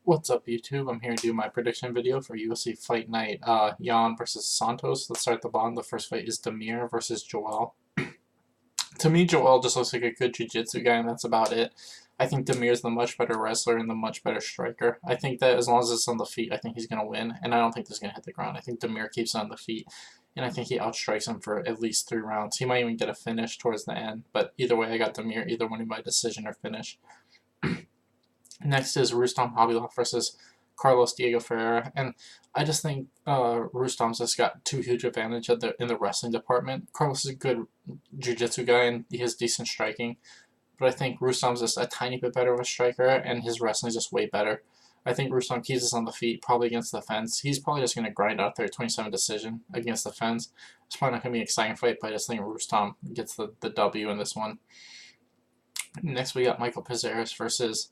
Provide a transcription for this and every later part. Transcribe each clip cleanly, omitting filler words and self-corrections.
What's up, YouTube? I'm here to do my prediction video for UFC Fight Night Jan versus Santos. Let's start at the bottom. The first fight is Demir versus Joel. To me, Joel just looks like a good jiu-jitsu guy, and that's about it. I think Demir's the much better wrestler and the much better striker. I think that as long as it's on the feet, I think he's going to win, and I don't think this is going to hit the ground. I think Demir keeps it on the feet, and I think he outstrikes him for at least 3 rounds. He might even get a finish towards the end, but either way, I got Demir either winning by decision or finish. Next is Rustam Khabilov versus Carlos Diego Ferreira, and I just think Rustam's just got too huge advantage in the wrestling department. Carlos is a good jiu-jitsu guy and he has decent striking, but I think Rustam's just a tiny bit better of a striker and his wrestling is just way better. I think Rustam keeps us on the feet, probably against the fence. He's probably just going to grind out there 27 decision against the fence. It's probably not going to be an exciting fight, but I just think Rustam gets the W in this one. Next we got Michael Pereira versus,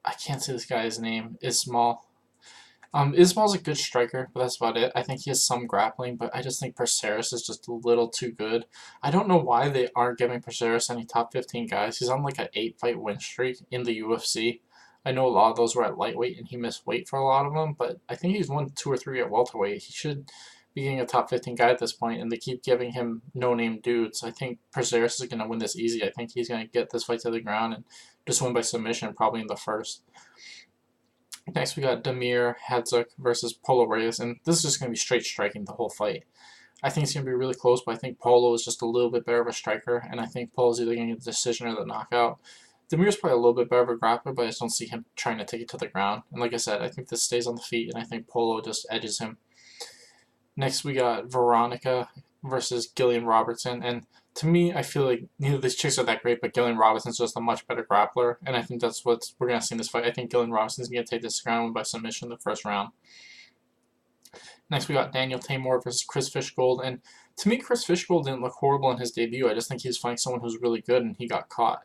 I can't say this guy's name, Ismail. Ismail's a good striker, but that's about it. I think he has some grappling, but I just think Perseris is just a little too good. I don't know why they aren't giving Perseris any top 15 guys. He's on like an 8-fight win streak in the UFC. I know a lot of those were at lightweight, and he missed weight for a lot of them, but I think he's won 2 or 3 at welterweight. He should be getting a top 15 guy at this point, and they keep giving him no-name dudes. I think Perseris is going to win this easy. I think he's going to get this fight to the ground and just win by submission, probably in the first. Next, we got Damir Hadzuk versus Polo Reyes, and this is just going to be straight striking the whole fight. I think it's going to be really close, but I think Polo is just a little bit better of a striker, and I think Polo's either going to get the decision or the knockout. Damir's probably a little bit better of a grappler, but I just don't see him trying to take it to the ground. And like I said, I think this stays on the feet, and I think Polo just edges him. Next, we got Veronica versus Gillian Robertson, and to me, I feel like neither of these chicks are that great, but Gillian Robertson's just a much better grappler, and I think that's what we're going to see in this fight. I think Gillian Robertson's going to take this round by submission in the first round. Next, we got Daniel Tamor versus Chris Fishgold, and to me, Chris Fishgold didn't look horrible in his debut. I just think he's fighting someone who's really good, and he got caught.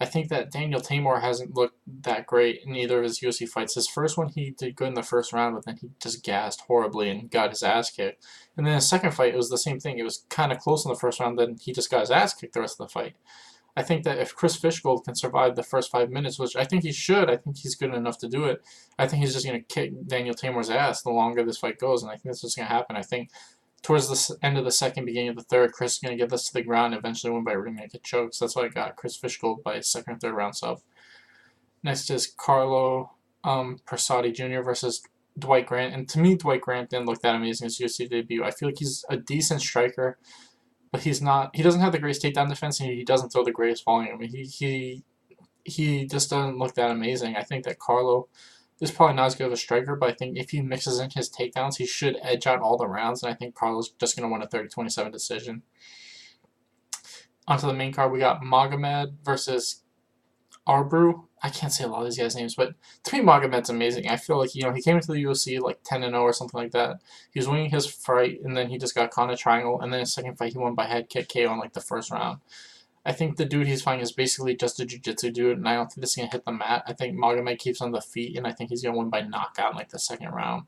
I think that Daniel Tamor hasn't looked that great in either of his UFC fights. His first one, he did good in the first round, but then he just gassed horribly and got his ass kicked. And then his second fight, it was the same thing. It was kind of close in the first round, then he just got his ass kicked the rest of the fight. I think that if Chris Fishgold can survive the first 5 minutes, which I think he should, I think he's good enough to do it, I think he's just going to kick Daniel Tamor's ass the longer this fight goes, and I think that's what's going to happen. I think towards the end of the second, beginning of the third, Chris is going to get this to the ground and eventually win by rear naked chokes. That's why I got Chris Fishgold by second or third round sub. Next is Carlo Persati Jr. versus Dwight Grant. And to me, Dwight Grant didn't look that amazing in his UFC debut. I feel like he's a decent striker, but he doesn't have the greatest takedown defense, and he doesn't throw the greatest volume. I mean, he just doesn't look that amazing. I think that Carlo is probably not as good of a striker, but I think if he mixes in his takedowns, he should edge out all the rounds, and I think Carlo's just going to win a 30-27 decision. Onto the main card, we got Magomed versus Arbrew. I can't say a lot of these guys' names, but to me, Magomed's amazing. I feel like, he came into the UFC like 10-0 or something like that. He was winning his fight, and then he just got caught in a triangle, and then his second fight, he won by head kick KO in like the first round. I think the dude he's fighting is basically just a jiu-jitsu dude, and I don't think this is going to hit the mat. I think Magomed keeps on the feet, and I think he's going to win by knockout in like the second round.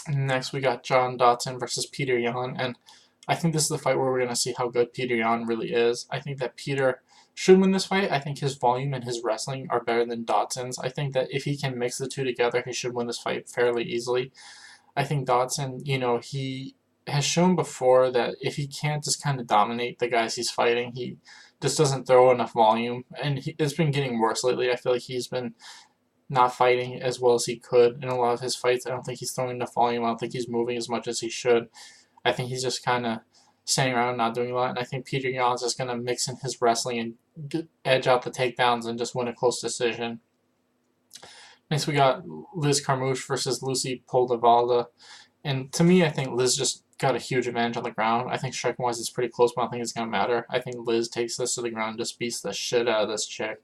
Next, we got John Dodson versus Peter Yan, and I think this is the fight where we're going to see how good Peter Yan really is. I think that Peter should win this fight. I think his volume and his wrestling are better than Dodson's. I think that if he can mix the two together, he should win this fight fairly easily. I think Dodson, he has shown before that if he can't just kind of dominate the guys he's fighting, he just doesn't throw enough volume, and it's been getting worse lately. I feel like he's been not fighting as well as he could in a lot of his fights. I don't think he's throwing enough volume. I don't think he's moving as much as he should. I think he's just kind of standing around not doing a lot, and I think Peter Yan's just going to mix in his wrestling and edge out the takedowns and just win a close decision. Next, we got Liz Carmouche versus Lucy Poldavalda. And to me, I think Liz just got a huge advantage on the ground. I think striking-wise it's pretty close, but I don't think it's going to matter. I think Liz takes this to the ground and just beats the shit out of this chick.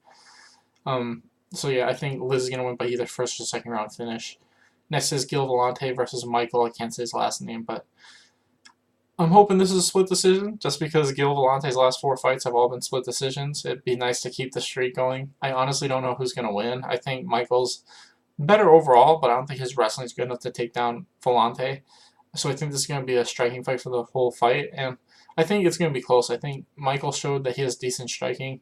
So yeah, I think Liz is going to win by either first or second round finish. Next is Gil Vellante versus Michael. I can't say his last name, but I'm hoping this is a split decision, just because Gil Vellante's last 4 fights have all been split decisions. It'd be nice to keep the streak going. I honestly don't know who's going to win. I think Michael's better overall, but I don't think his wrestling is good enough to take down Vellante. So I think this is going to be a striking fight for the whole fight, and I think it's going to be close. I think Michael showed that he has decent striking.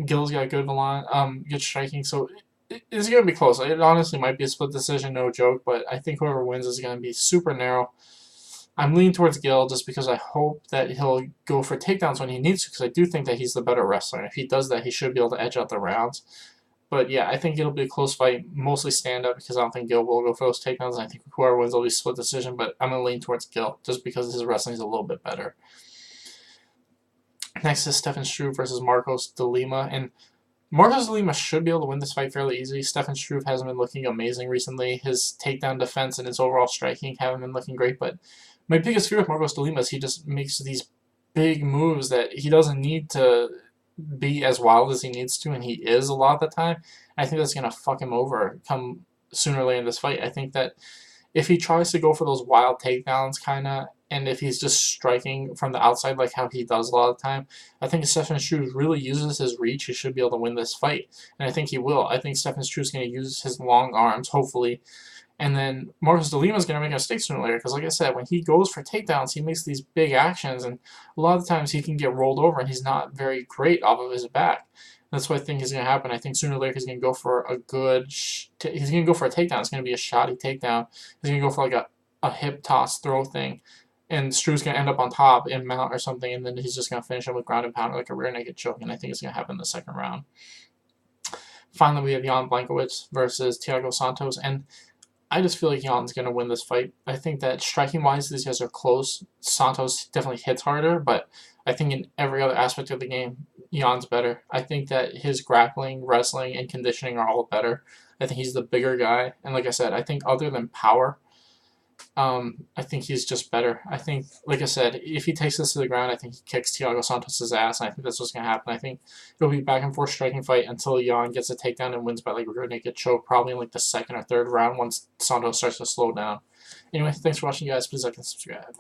Gil's got good striking, so It's going to be close. It honestly might be a split decision, no joke, but I think whoever wins is going to be super narrow. I'm leaning towards Gil just because I hope that he'll go for takedowns when he needs to, because I do think that he's the better wrestler. And if he does that, he should be able to edge out the rounds. But yeah, I think it'll be a close fight, mostly stand up, because I don't think Gil will go for those takedowns. And I think whoever wins will be split decision, but I'm going to lean towards Gil just because his wrestling is a little bit better. Next is Stefan Struve versus Marcos de Lima. And Marcos de Lima should be able to win this fight fairly easily. Stefan Struve hasn't been looking amazing recently. His takedown defense and his overall striking haven't been looking great, but my biggest fear with Marcos de Lima is he just makes these big moves that he doesn't need to be as wild as he needs to, and he is a lot of the time. I think that's going to fuck him over come sooner or later in this fight. I think that if he tries to go for those wild takedowns, kind of, and if he's just striking from the outside like how he does a lot of the time, I think if Stefan Struve really uses his reach, he should be able to win this fight. And I think he will. I think Stefan Struve is going to use his long arms, hopefully. And then Marcos de Lima is going to make a mistake sooner or later because, like I said, when he goes for takedowns, he makes these big actions, and a lot of times he can get rolled over, and he's not very great off of his back. That's what I think is going to happen. I think sooner or later he's going to go for a good. He's going to go for a takedown. It's going to be a shoddy takedown. He's going to go for like a hip toss throw thing, and Struve's going to end up on top in mount or something, and then he's just going to finish him with ground and pound like a rear naked choke. And I think it's going to happen in the second round. Finally, we have Jan Błachowicz versus Thiago Santos, and I just feel like Jan's going to win this fight. I think that striking-wise, these guys are close. Santos definitely hits harder, but I think in every other aspect of the game, Jan's better. I think that his grappling, wrestling, and conditioning are all better. I think he's the bigger guy. And like I said, I think other than power, I think he's just better. I think, like I said, if he takes this to the ground, I think he kicks Thiago Santos' ass, and I think that's what's going to happen. I think it'll be back and forth striking fight until Jan gets a takedown and wins by like rear naked choke, probably in like the second or third round once Santos starts to slow down. Anyway, thanks for watching, guys. Please like and subscribe.